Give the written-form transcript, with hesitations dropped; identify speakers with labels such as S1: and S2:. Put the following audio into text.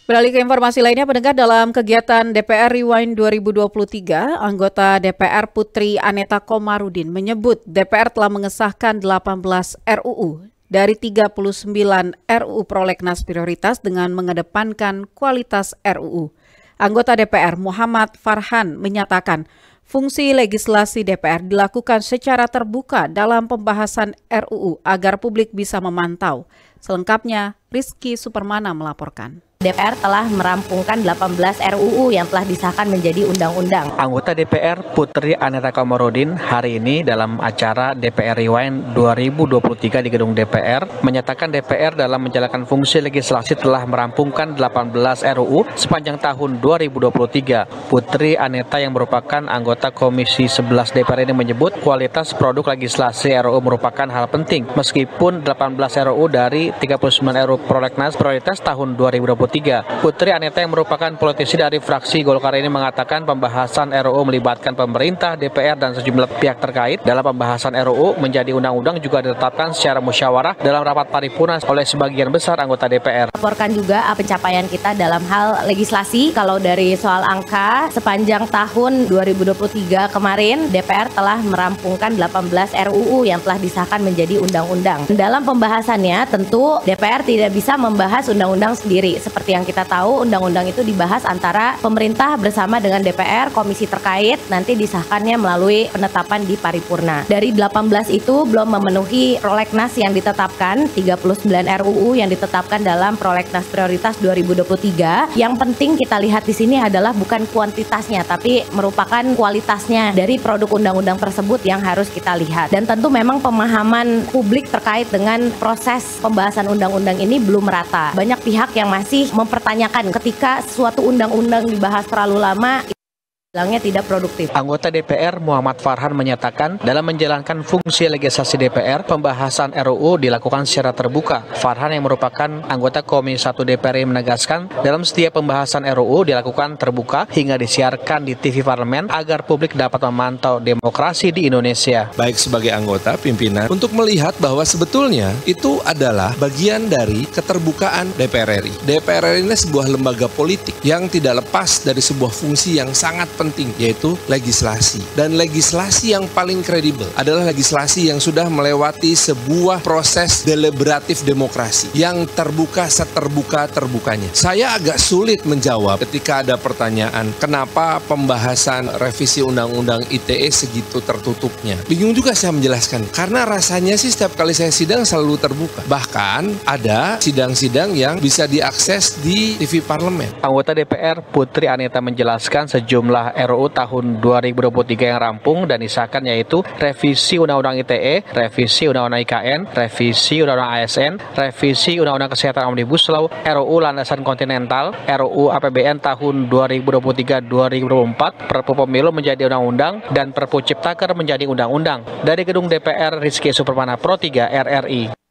S1: Beralih ke informasi lainnya, pendengar, dalam kegiatan DPR Rewind 2023, anggota DPR Putri Aneta Komarudin menyebut DPR telah mengesahkan 18 RUU dari 39 RUU prolegnas prioritas dengan mengedepankan kualitas RUU. Anggota DPR Muhammad Farhan menyatakan fungsi legislasi DPR dilakukan secara terbuka dalam pembahasan RUU agar publik bisa memantau. Selengkapnya, Rizky Supermana melaporkan.
S2: DPR telah merampungkan 18 RUU yang telah disahkan menjadi undang-undang.
S3: Anggota DPR Putri Aneta Komarudin hari ini dalam acara DPR Rewind 2023 di gedung DPR menyatakan DPR dalam menjalankan fungsi legislasi telah merampungkan 18 RUU sepanjang tahun 2023. Putri Aneta yang merupakan anggota Komisi 11 DPR ini menyebut kualitas produk legislasi RUU merupakan hal penting meskipun 18 RUU dari 39 RUU prolegnas prioritas tahun 2023. Putri Aneta yang merupakan politisi dari fraksi Golkar ini mengatakan pembahasan RUU melibatkan pemerintah, DPR, dan sejumlah pihak terkait. Dalam pembahasan RUU menjadi undang-undang juga ditetapkan secara musyawarah dalam rapat paripurna oleh sebagian besar anggota DPR.
S2: Laporkan juga pencapaian kita dalam hal legislasi. Kalau dari soal angka, sepanjang tahun 2023 kemarin, DPR telah merampungkan 18 RUU yang telah disahkan menjadi undang-undang. Dalam pembahasannya, tentu DPR tidak bisa membahas undang-undang sendiri. Seperti yang kita tahu, undang-undang itu dibahas antara pemerintah bersama dengan DPR, komisi terkait, nanti disahkannya melalui penetapan di paripurna. Dari 18 itu belum memenuhi prolegnas yang ditetapkan, 39 RUU yang ditetapkan dalam prolegnas prioritas 2023. Yang penting kita lihat di sini adalah bukan kuantitasnya, tapi merupakan kualitasnya dari produk undang-undang tersebut yang harus kita lihat. Dan tentu memang pemahaman publik terkait dengan proses pembahasan undang-undang ini belum merata. Banyak pihak yang masih mempertanyakan ketika suatu undang-undang dibahas terlalu lama, bilangnya tidak produktif.
S3: Anggota DPR Muhammad Farhan menyatakan dalam menjalankan fungsi legislasi DPR, pembahasan RUU dilakukan secara terbuka. Farhan yang merupakan anggota Komisi 1 DPR menegaskan dalam setiap pembahasan RUU dilakukan terbuka hingga disiarkan di TV Parlemen agar publik dapat memantau demokrasi di Indonesia.
S4: Baik sebagai anggota pimpinan untuk melihat bahwa sebetulnya itu adalah bagian dari keterbukaan DPR RI. DPR RI ini sebuah lembaga politik yang tidak lepas dari sebuah fungsi yang sangat penting, yaitu legislasi. Dan legislasi yang paling kredibel adalah legislasi yang sudah melewati sebuah proses deliberatif demokrasi yang terbuka seterbuka-terbukanya. Saya agak sulit menjawab ketika ada pertanyaan kenapa pembahasan revisi Undang-Undang ITE segitu tertutupnya. Bingung juga saya menjelaskan, karena rasanya sih setiap kali saya sidang selalu terbuka. Bahkan ada sidang-sidang yang bisa diakses di TV Parlemen.
S3: Anggota DPR Putri Aneta menjelaskan sejumlah RUU tahun 2023 yang rampung dan disahkan, yaitu revisi Undang-Undang ITE, revisi Undang-Undang IKN, revisi Undang-Undang ASN, revisi Undang-Undang Kesehatan Omnibus Law, RUU Landasan Kontinental, RUU APBN tahun 2023-2024, Perpu Pemilu menjadi undang-undang, dan Perpu Ciptaker menjadi undang-undang. Dari gedung DPR, Rizky Supermana, Pro 3 RRI.